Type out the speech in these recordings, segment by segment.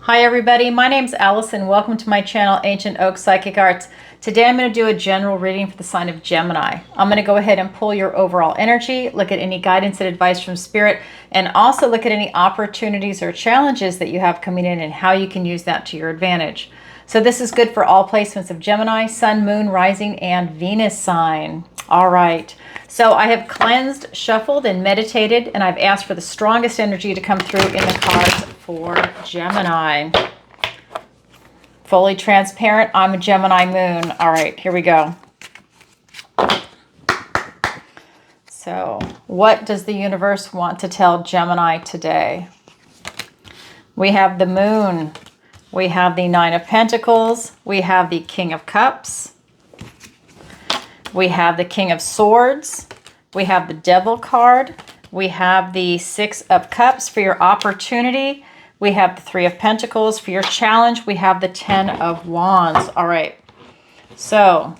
Hi everybody, my name's Allison. Welcome to my channel, Ancient Oak Psychic Arts. Today I'm going to do a general reading for the sign of Gemini. I'm going to go ahead and pull your overall energy, look at any guidance and advice from Spirit, and also look at any opportunities or challenges that you have coming in and how you can use that to your advantage. So this is good for all placements of Gemini, Sun, Moon, Rising, and Venus sign. All right. So I have cleansed, shuffled, and meditated, and I've asked for the strongest energy to come through in the cards for Gemini. Fully transparent, I'm a Gemini moon. All right, here we go. So what does the universe want to tell Gemini today? We have the moon. We have the Nine of Pentacles. We have the King of Cups. We have the King of Swords. We have the Devil card. We have the Six of Cups for your opportunity. We have the Three of Pentacles for your challenge. We have the Ten of Wands. All right. So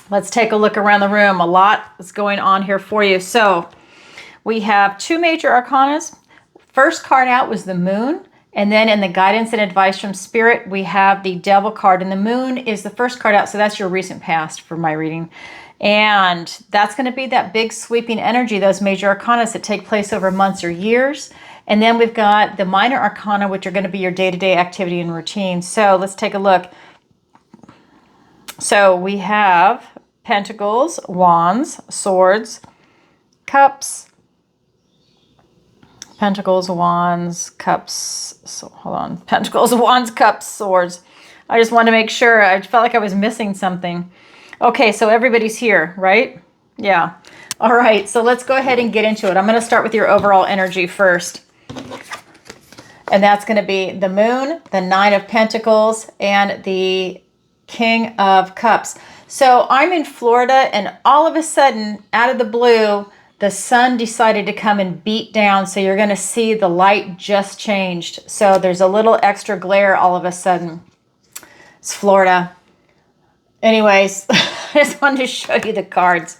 let's take a look around the room. A lot is going on here for you. So we have two major arcanas. First card out was the Moon. And then in the guidance and advice from Spirit, we have the Devil card. And the Moon is the first card out. So that's your recent past for my reading. And that's going to be that big sweeping energy, those major arcanas that take place over months or years. And then we've got the minor arcana, which are going to be your day-to-day activity and routine. So let's take a look. So we have Pentacles, Wands, Swords, Cups, Pentacles, Wands, Cups. So hold on. Pentacles, Wands, Cups, Swords. I just wanted to make sure. I felt like I was missing something. Okay, so everybody's here, right? Yeah. All right, so let's go ahead and get into it. I'm going to start with your overall energy first. And that's going to be the Moon, the Nine of Pentacles, and the King of Cups. So I'm in Florida, and all of a sudden, out of the blue, the sun decided to come and beat down. So you're going to see the light just changed. So there's a little extra glare all of a sudden. It's Florida. Anyways, I just wanted to show you the cards.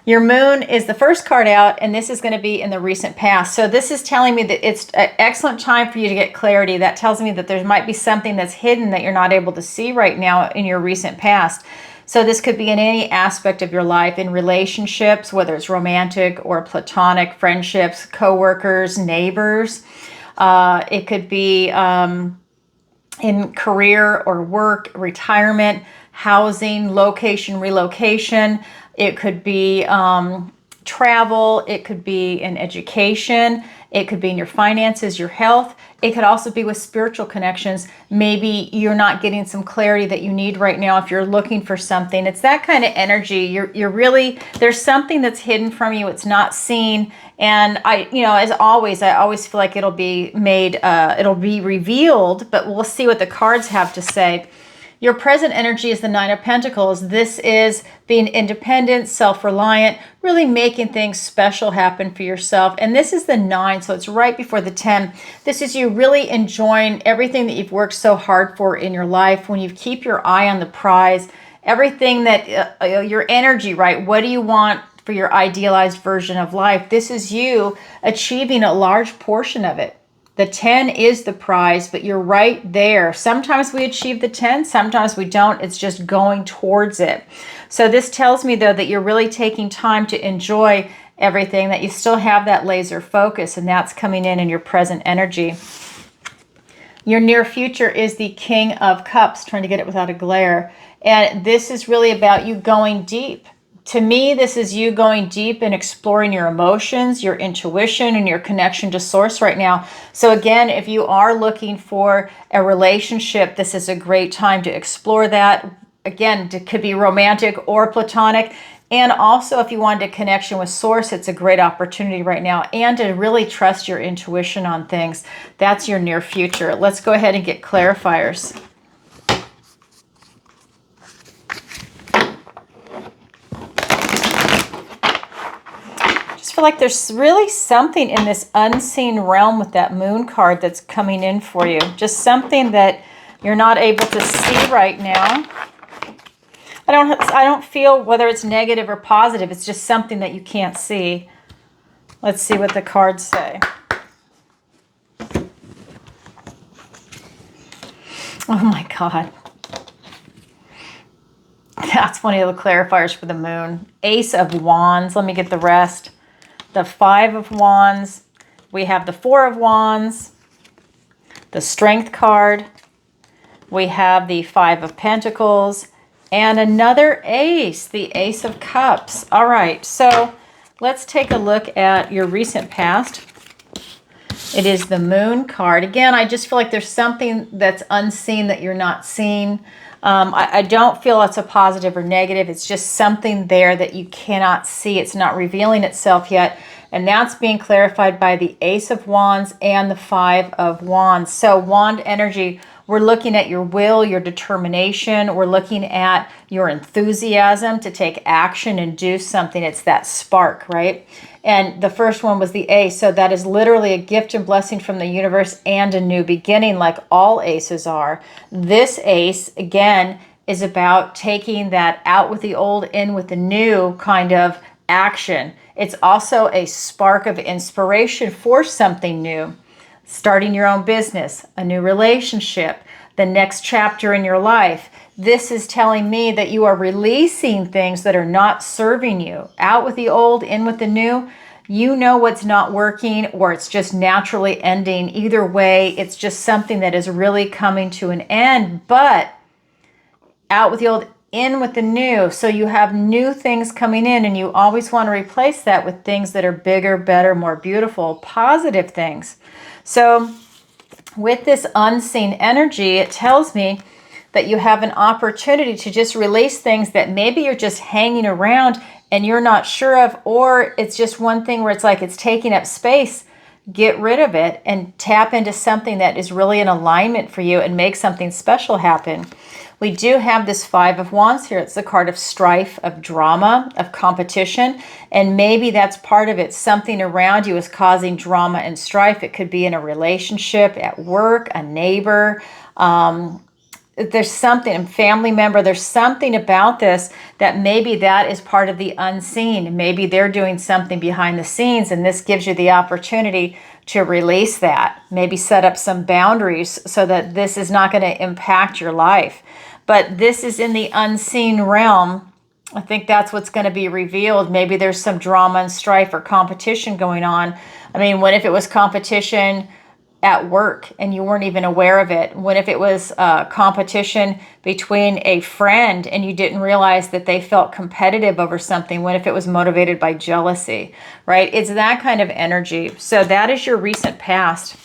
Your Moon is the first card out, and this is going to be in the recent past. So this is telling me that it's an excellent time for you to get clarity. That tells me that there might be something that's hidden that you're not able to see right now in your recent past. So this could be in any aspect of your life, in relationships, whether it's romantic or platonic, friendships, coworkers, neighbors. It could be in career or work, retirement, housing, location, relocation. It could be travel. It could be in education. It could be in your finances, your health. It could also be with spiritual connections. Maybe you're not getting some clarity that you need right now if you're looking for something. It's that kind of energy. You're really, there's something that's hidden from you. It's not seen. And as always, I always feel like it'll be made, it'll be revealed, but we'll see what the cards have to say. Your present energy is the Nine of Pentacles. This is being independent, self-reliant, really making things special happen for yourself. And this is the 9, so it's right before the 10. This is you really enjoying everything that you've worked so hard for in your life. When you keep your eye on the prize, everything that, your energy, right? What do you want for your idealized version of life? This is you achieving a large portion of it. The 10 is the prize, but you're right there. Sometimes we achieve the 10, sometimes we don't. It's just going towards it. So this tells me, though, that you're really taking time to enjoy everything, that you still have that laser focus, and that's coming in your present energy. Your near future is the King of Cups, trying to get it without a glare. And this is really about you going deep. To me, this is you going deep and exploring your emotions, your intuition, and your connection to source right now. So again, if you are looking for a relationship, this is a great time to explore that. Again, it could be romantic or platonic. And also, if you wanted a connection with source, it's a great opportunity right now. And to really trust your intuition on things. That's your near future. Let's go ahead and get clarifiers. I feel like there's really something in this unseen realm with that Moon card that's coming in for you. Just something that you're not able to see right now. I don't feel whether it's negative or positive. It's just something that you can't see. Let's see what the cards say. Oh my God. That's one of the clarifiers for the moon. Ace of Wands. Let me get the rest. The Five of Wands. We have the Four of Wands. The Strength card. We have the Five of Pentacles. And another ace, the Ace of Cups. All right, so let's take a look at your recent past. It is the Moon card. Again, I just feel like there's something that's unseen that you're not seeing. I don't feel it's a positive or negative. It's just something there that you cannot see. It's not revealing itself yet. And that's being clarified by the Ace of Wands and the Five of Wands. So wand energy, we're looking at your will, your determination. We're looking at your enthusiasm to take action and do something. It's that spark, right? And the first one was the ace. So that is literally a gift and blessing from the universe and a new beginning, like all aces are. This ace, again, is about taking that out with the old, in with the new kind of action. It's also a spark of inspiration for something new. Starting your own business, a new relationship, the next chapter in your life. This is telling me that you are releasing things that are not serving you. Out with the old, in with the new. You know what's not working, or it's just naturally ending. Either way, it's just something that is really coming to an end. But out with the old, in with the new. So you have new things coming in, and you always want to replace that with things that are bigger, better, more beautiful, positive things. So with this unseen energy, it tells me that you have an opportunity to just release things that maybe you're just hanging around and you're not sure of, or it's just one thing where it's like it's taking up space. Get rid of it and tap into something that is really in alignment for you and make something special happen. We do have this Five of Wands here. It's the card of strife, of drama, of competition, and maybe that's part of it. Something around you is causing drama and strife. It could be in a relationship, at work, a neighbor, there's something, a family member, there's something about this that maybe that is part of the unseen. Maybe they're doing something behind the scenes, and this gives you the opportunity to release that. Maybe set up some boundaries so that this is not going to impact your life. But this is in the unseen realm. I think that's what's going to be revealed. Maybe there's some drama and strife or competition going on. I mean, what if it was competition at work and you weren't even aware of it? What if it was competition between a friend and you didn't realize that they felt competitive over something? What if it was motivated by jealousy, right? It's that kind of energy. So that is your recent past.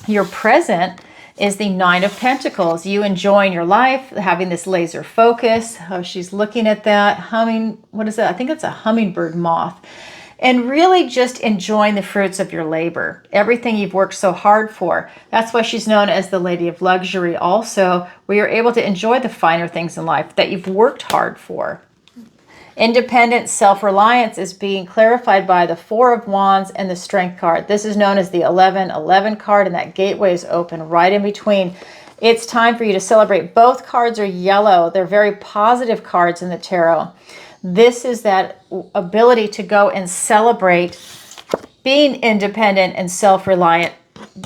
Your present is the Nine of Pentacles. You enjoying your life, having this laser focus. Oh, she's looking at that, humming, what is that? I think it's a hummingbird moth. And really just enjoying the fruits of your labor, everything you've worked so hard for. That's why she's known as the Lady of Luxury also, where you're able to enjoy the finer things in life that you've worked hard for. Independent self-reliance is being clarified by the Four of Wands and the Strength card. This is known as the 11-11 card, and that gateway is open right in between. It's time for you to celebrate. Both cards are yellow. They're very positive cards in the tarot. This is that ability to go and celebrate being independent and self-reliant,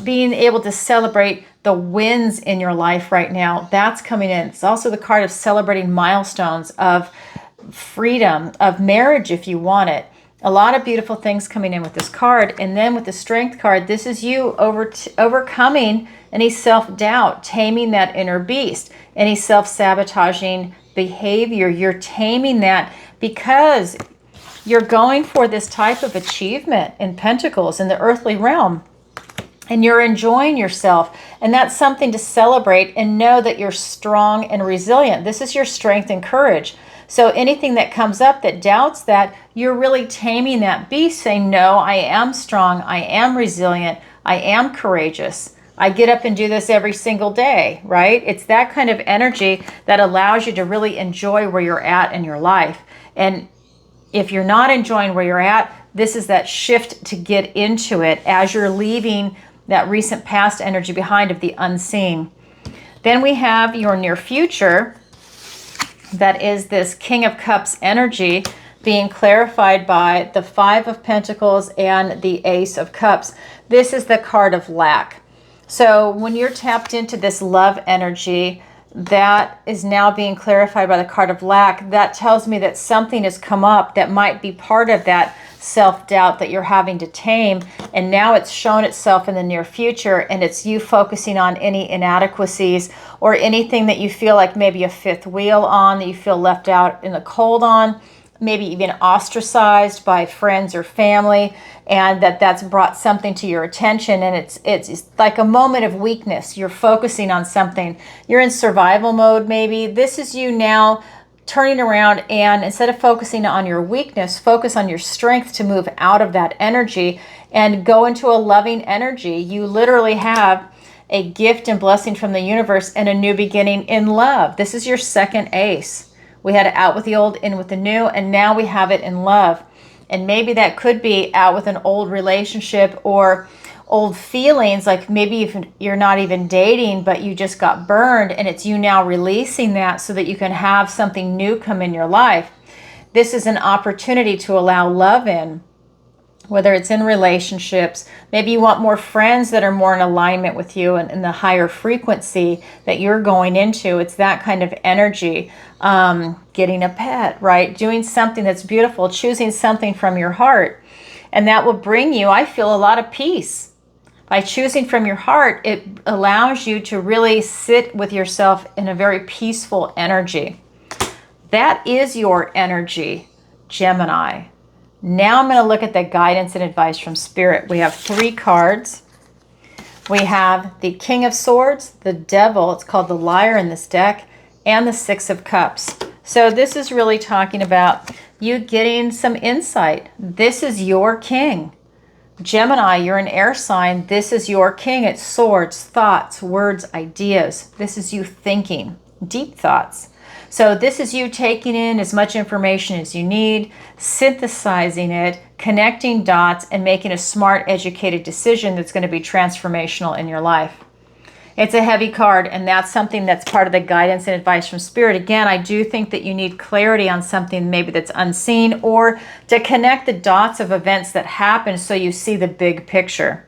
being able to celebrate the wins in your life right now. That's coming in. It's also the card of celebrating milestones, of freedom, of marriage if you want it. A lot of beautiful things coming in with this card. And then with the Strength card, this is you overcoming any self-doubt, taming that inner beast, any self-sabotaging behavior. You're taming that because you're going for this type of achievement in Pentacles in the earthly realm. And you're enjoying yourself. And that's something to celebrate and know that you're strong and resilient. This is your strength and courage. So anything that comes up that doubts that, you're really taming that beast, saying, no, I am strong, I am resilient, I am courageous. I get up and do this every single day, right? It's that kind of energy that allows you to really enjoy where you're at in your life. And if you're not enjoying where you're at, this is that shift to get into it as you're leaving that recent past energy behind of the unseen. Then we have your near future. That is this King of Cups energy being clarified by the Five of Pentacles and the Ace of Cups. This is the card of lack. So when you're tapped into this love energy, that is now being clarified by the card of lack. That tells me that something has come up that might be part of that self-doubt that you're having to tame. And now it's shown itself in the near future, and it's you focusing on any inadequacies or anything that you feel like maybe a fifth wheel on, that you feel left out in the cold on, maybe even ostracized by friends or family, and that's brought something to your attention, and it's like a moment of weakness. You're focusing on something. You're in survival mode maybe. This is you now turning around, and instead of focusing on your weakness, focus on your strength to move out of that energy and go into a loving energy. You literally have a gift and blessing from the universe and a new beginning in love. This is your second ace. We had it out with the old, in with the new, and now we have it in love. And maybe that could be out with an old relationship or old feelings, like maybe if you're not even dating, but you just got burned, and it's you now releasing that so that you can have something new come in your life. This is an opportunity to allow love in, whether it's in relationships. Maybe you want more friends that are more in alignment with you and in the higher frequency that you're going into. It's that kind of energy. Getting a pet, right? Doing something that's beautiful, choosing something from your heart. And that will bring you, I feel, a lot of peace. By choosing from your heart, it allows you to really sit with yourself in a very peaceful energy. That is your energy, Gemini. Now I'm going to look at the guidance and advice from Spirit. We have 3 cards. We have the King of Swords, the Devil, it's called the Liar in this deck, and the 6 of Cups. So this is really talking about you getting some insight. This is your king. Gemini, you're an air sign. This is your king. It's swords, thoughts, words, ideas. This is you thinking, deep thoughts. So this is you taking in as much information as you need, synthesizing it, connecting dots, and making a smart, educated decision that's going to be transformational in your life. It's a heavy card, and that's something that's part of the guidance and advice from Spirit. Again, I do think that you need clarity on something maybe that's unseen, or to connect the dots of events that happen so you see the big picture.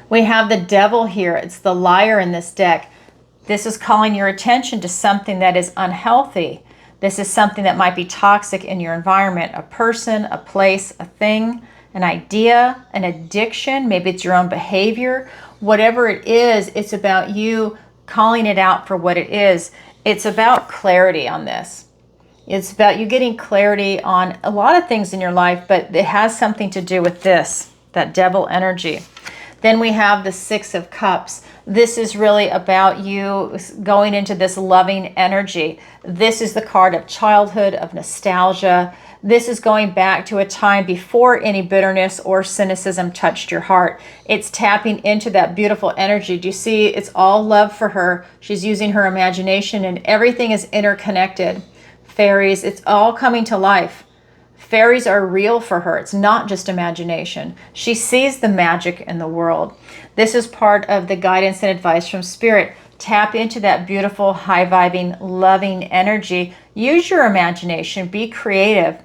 We have the Devil here. It's the Liar in this deck. This is calling your attention to something that is unhealthy. This is something that might be toxic in your environment, a person, a place, a thing, an idea, an addiction. Maybe it's your own behavior. Whatever it is, it's about you calling it out for what it is. It's about clarity on this. It's about you getting clarity on a lot of things in your life, but it has something to do with this, that Devil energy. Then we have the 6 of Cups. This is really about you going into this loving energy. This is the card of childhood, of nostalgia. This is going back to a time before any bitterness or cynicism touched your heart. It's tapping into that beautiful energy. Do you see? It's all love for her. She's using her imagination, and everything is interconnected. Fairies, it's all coming to life. Fairies are real for her. It's not just imagination. She sees the magic in the world. This is part of the guidance and advice from Spirit. Tap into that beautiful, high-vibing, loving energy. Use your imagination. Be creative.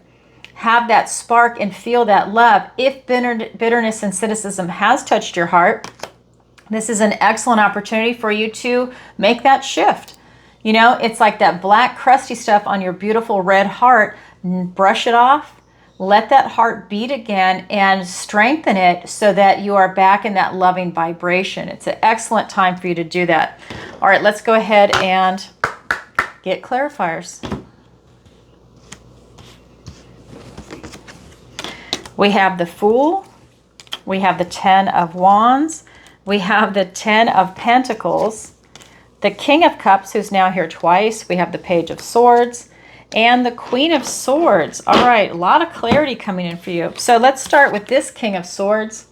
Have that spark and feel that love. If bitterness and cynicism has touched your heart, this is an excellent opportunity for you to make that shift. You know, it's like that black crusty stuff on your beautiful red heart. Brush it off. Let that heart beat again and strengthen it so that you are back in that loving vibration. It's an excellent time for you to do that. All right, let's go ahead and get clarifiers. We have the Fool. We have the 10 of Wands. We have the 10 of Pentacles. The King of Cups, who's now here twice. We have the Page of Swords. And the Queen of Swords. All right, a lot of clarity coming in for you. So let's start with this King of Swords.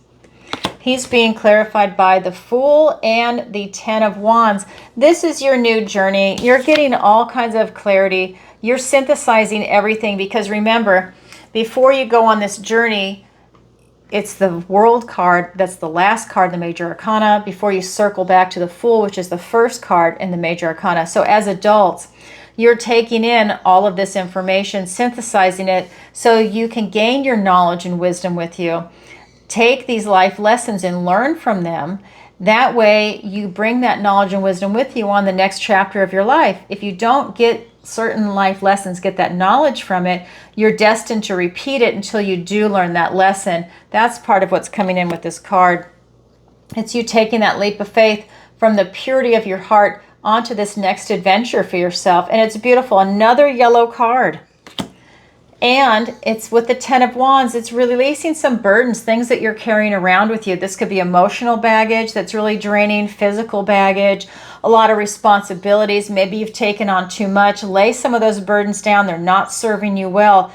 He's being clarified by the Fool and the 10 of Wands. This is your new journey. You're getting all kinds of clarity. You're synthesizing everything because remember, before you go on this journey, it's the World card. That's the last card in the Major Arcana before you circle back to the Fool, which is the first card in the Major Arcana. So as adults, you're taking in all of this information, synthesizing it so you can gain your knowledge and wisdom with you. Take these life lessons and learn from them That way you bring that knowledge and wisdom with you on the next chapter of your life. If you don't get certain life lessons, get that knowledge from it, you're destined to repeat it until you do learn that lesson. That's part of what's coming in with this card. It's you taking that leap of faith from the purity of your heart onto this next adventure for yourself. And it's beautiful. Another yellow card. And it's with the Ten of Wands. It's releasing some burdens, things that you're carrying around with you. This could be emotional baggage that's really draining, physical baggage, a lot of responsibilities. Maybe you've taken on too much. Lay some of those burdens down. They're not serving you well.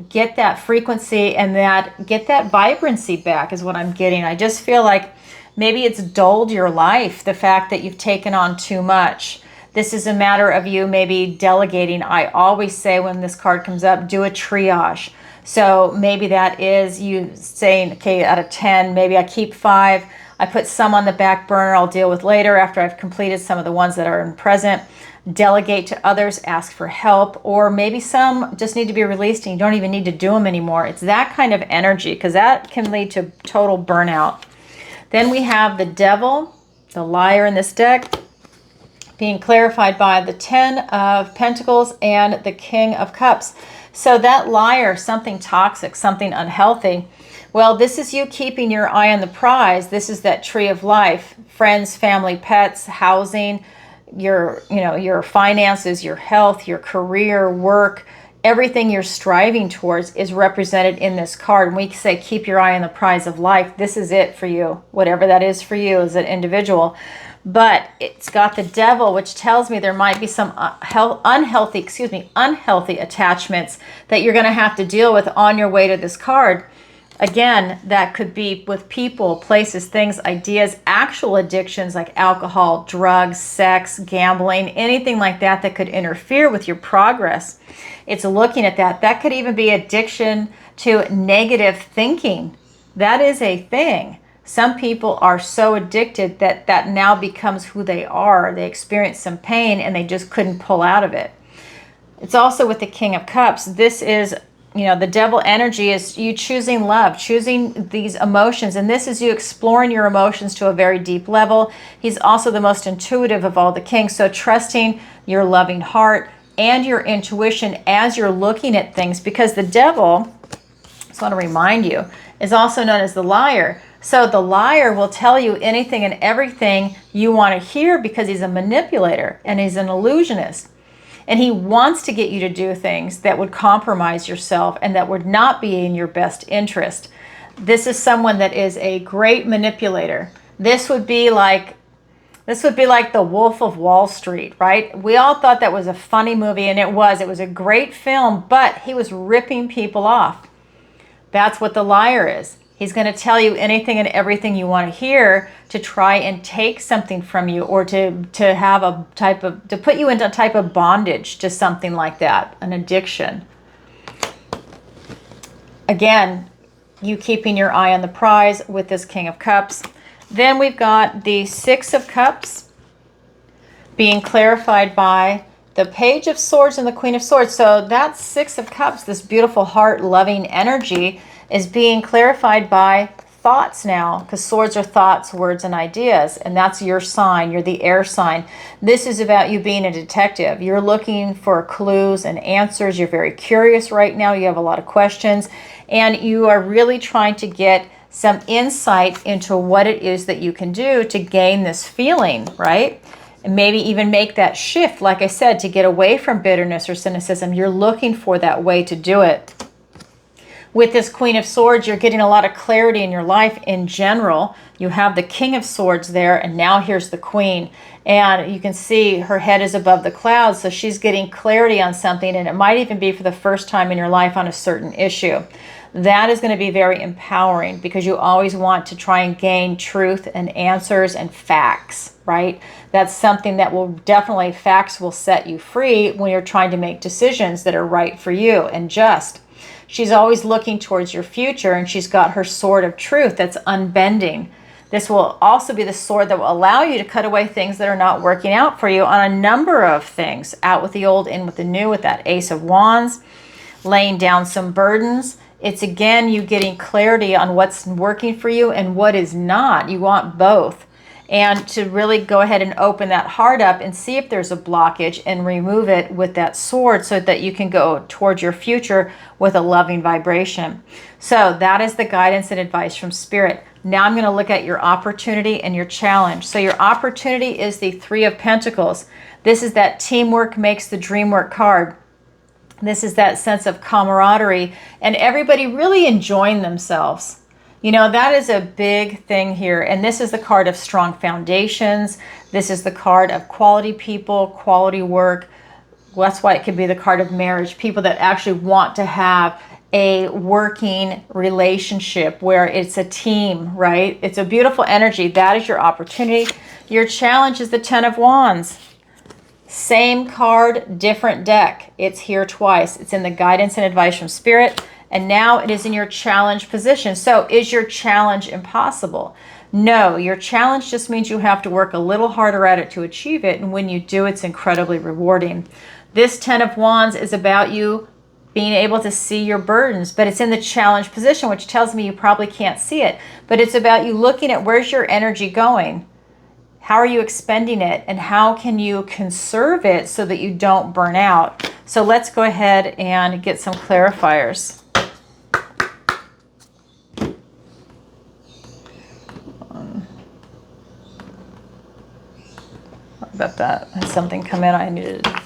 Get that frequency and get that vibrancy back is what I'm getting. I just feel like maybe it's dulled your life, the fact that you've taken on too much. This is a matter of you maybe delegating. I always say when this card comes up, do a triage. So maybe that is you saying, okay, out of 10, maybe I keep 5. I put some on the back burner I'll deal with later after I've completed some of the ones that are in present. Delegate to others, ask for help, or maybe some just need to be released and you don't even need to do them anymore. It's that kind of energy because that can lead to total burnout. Then we have the Devil, the liar in this deck, being clarified by the Ten of Pentacles and the King of Cups. So that liar, something toxic, something unhealthy. Well, this is you keeping your eye on the prize. This is that tree of life, friends, family, pets, housing, your finances, your health, your career, work, everything you're striving towards is represented in this card. And we say, keep your eye on the prize of life. This is it for you, whatever that is for you as an individual. But it's got the Devil, which tells me there might be some unhealthy attachments that you're going to have to deal with on your way to this card. Again, that could be with people, places, things, ideas, actual addictions like alcohol, drugs, sex, gambling, anything like that that could interfere with your progress. It's looking at that. That could even be addiction to negative thinking. That is a thing. Some people are so addicted that that now becomes who they are. They experience some pain and they just couldn't pull out of it. It's also with the King of Cups. This is, the Devil energy is you choosing love, choosing these emotions. And this is you exploring your emotions to a very deep level. He's also the most intuitive of all the kings. So trusting your loving heart and your intuition as you're looking at things. Because the Devil, I just want to remind you, is also known as the liar. So the liar will tell you anything and everything you want to hear because he's a manipulator and he's an illusionist. And he wants to get you to do things that would compromise yourself and that would not be in your best interest. This is someone that is a great manipulator. This would be like the Wolf of Wall Street, right? We all thought that was a funny movie, and it was. It was a great film, but he was ripping people off. That's what the liar is. He's going to tell you anything and everything you want to hear to try and take something from you, or to put you into a type of bondage to something like that, an addiction. Again, you keeping your eye on the prize with this King of Cups. Then we've got the Six of Cups being clarified by the Page of Swords and the Queen of Swords. So that Six of Cups, this beautiful heart-loving energy, is being clarified by thoughts now, because swords are thoughts, words, and ideas, and that's your sign. You're the air sign. This is about you being a detective. You're looking for clues and answers. You're very curious right now. You have a lot of questions, and you are really trying to get some insight into what it is that you can do to gain this feeling, right? And maybe even make that shift, like I said, to get away from bitterness or cynicism. You're looking for that way to do it. With this Queen of Swords, you're getting a lot of clarity in your life in general. You have the King of Swords there, and now here's the Queen. And you can see her head is above the clouds, so she's getting clarity on something, and it might even be for the first time in your life on a certain issue. That is going to be very empowering, because you always want to try and gain truth and answers and facts, right? That's something that will definitely, facts will set you free when you're trying to make decisions that are right for you and just. She's always looking towards your future, and she's got her sword of truth that's unbending. This will also be the sword that will allow you to cut away things that are not working out for you on a number of things. Out with the old, in with the new, with that Ace of Wands, laying down some burdens. It's again you getting clarity on what's working for you and what is not. You want both. and to really go ahead and open that heart up and see if there's a blockage and remove it with that sword so that you can go towards your future with a loving vibration. So that is the guidance and advice from Spirit. Now I'm going to look at your opportunity and your challenge. So your opportunity is the Three of Pentacles. This is that teamwork makes the dream work card. This is that sense of camaraderie and everybody really enjoying themselves. You know, that is a big thing here. And this is the card of strong foundations. This is the card of quality people, quality work. Well, that's why it could be the card of marriage. People that actually want to have a working relationship where it's a team, right? It's a beautiful energy. That is your opportunity. Your challenge is the Ten of Wands. Same card, different deck. It's here twice. It's in the guidance and advice from Spirit. And now it is in your challenge position. So is your challenge impossible? No, your challenge just means you have to work a little harder at it to achieve it. And when you do, it's incredibly rewarding. This Ten of Wands is about you being able to see your burdens, but it's in the challenge position, which tells me you probably can't see it. But it's about you looking at where's your energy going? How are you expending it? And how can you conserve it so that you don't burn out? So let's go ahead and get some clarifiers. I bet that has something come in. I needed to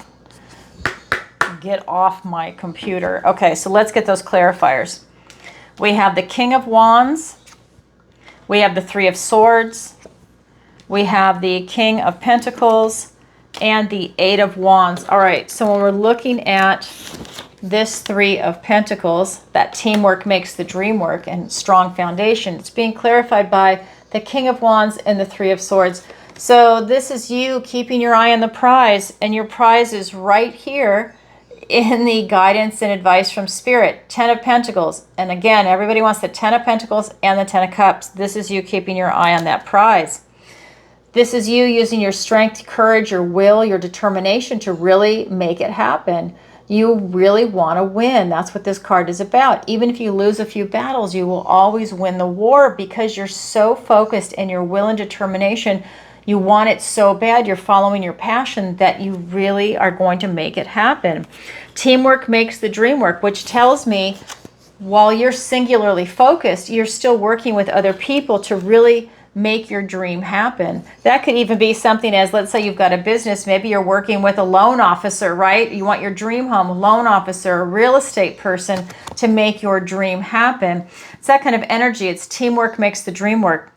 get off my computer. Okay, so let's get those clarifiers. We have the King of Wands. We have the Three of Swords. We have the King of Pentacles and the Eight of Wands. All right, so when we're looking at this Three of Pentacles, that teamwork makes the dream work and strong foundation, it's being clarified by the King of Wands and the Three of Swords. So this is you keeping your eye on the prize, and your prize is right here in the guidance and advice from Spirit. Ten of Pentacles. And again, everybody wants the Ten of Pentacles and the Ten of Cups. This is you keeping your eye on that prize. This is you using your strength, courage, your will, your determination to really make it happen. You really want to win. That's what this card is about. Even if you lose a few battles, you will always win the war because you're so focused and your will and determination. You want it so bad, you're following your passion, that you really are going to make it happen. Teamwork makes the dream work, which tells me while you're singularly focused, you're still working with other people to really make your dream happen. That could even be something as, let's say you've got a business, maybe you're working with a loan officer, right? You want your dream home, a loan officer, a real estate person to make your dream happen. It's that kind of energy. It's teamwork makes the dream work.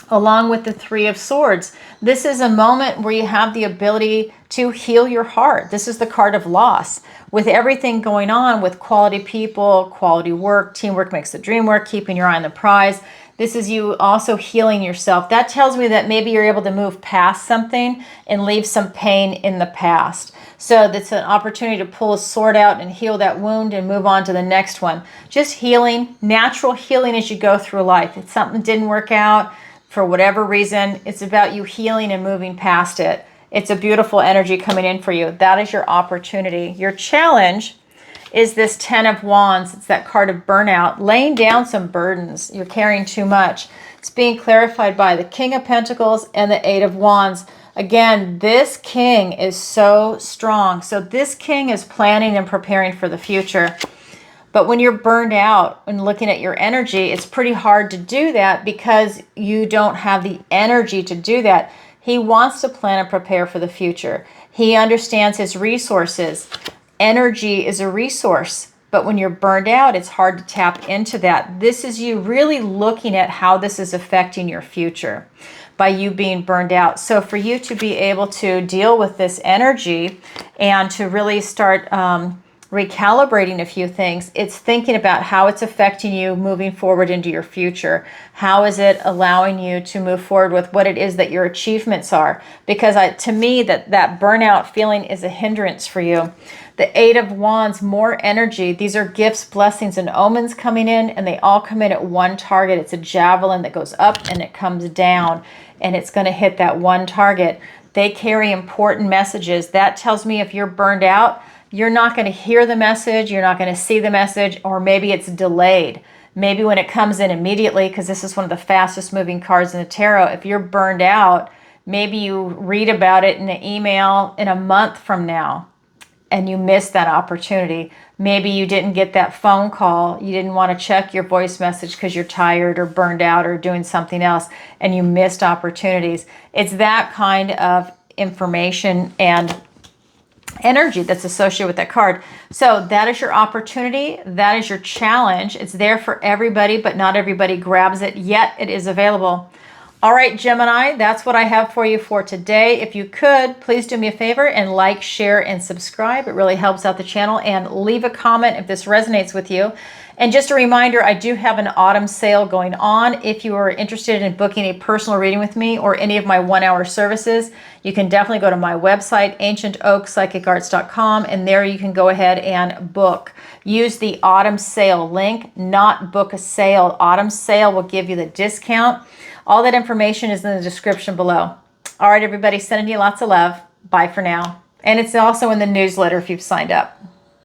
Along with the Three of Swords, this is a moment where you have the ability to heal your heart. This is the card of loss. With everything going on with quality people, quality work, teamwork makes the dream work, keeping your eye on the prize. This is you also healing yourself. That tells me that maybe you're able to move past something and leave some pain in the past. So that's an opportunity to pull a sword out and heal that wound and move on to the next one. Just healing, natural healing as you go through life. If something didn't work out for whatever reason, it's about you healing and moving past it. It's a beautiful energy coming in for you. That is your opportunity. Your challenge is this Ten of Wands. It's that card of burnout, laying down some burdens. You're carrying too much. It's being clarified by the King of Pentacles and the Eight of Wands. Again, this king is so strong. So this king is planning and preparing for the future. But when you're burned out and looking at your energy, it's pretty hard to do that because you don't have the energy to do that. He wants to plan and prepare for the future. He understands his resources. Energy is a resource, but when you're burned out, it's hard to tap into that. This is you really looking at how this is affecting your future by you being burned out. So for you to be able to deal with this energy and to really start recalibrating a few things, it's thinking about how it's affecting you moving forward into your future. How is it allowing you to move forward with what it is that your achievements are? Because to me, that burnout feeling is a hindrance for you. The Eight of Wands, more energy. These are gifts, blessings, and omens coming in, and they all come in at one target. It's a javelin that goes up and it comes down, and it's going to hit that one target. They carry important messages. That tells me if you're burned out, you're not going to hear the message, you're not going to see the message, or maybe it's delayed. Maybe when it comes in immediately, because this is one of the fastest moving cards in the tarot, if you're burned out, maybe you read about it in an email in a month from now and you missed that opportunity. Maybe you didn't get that phone call. You didn't want to check your voice message because you're tired or burned out or doing something else, and you missed opportunities. It's that kind of information and energy that's associated with that card. So that is your opportunity. That is your challenge. It's there for everybody, but not everybody grabs it, yet it is available. All right, Gemini, that's what I have for you for today. If you could, please do me a favor and like, share, and subscribe. It really helps out the channel. And leave a comment if this resonates with you. And just a reminder, I do have an autumn sale going on. If you are interested in booking a personal reading with me or any of my 1-hour services, you can definitely go to my website, ancientoakpsychicarts.com, and there you can go ahead and book. Use the autumn sale link, not book a sale. Autumn sale will give you the discount. All that information is in the description below. All right, everybody, sending you lots of love. Bye for now. And it's also in the newsletter if you've signed up.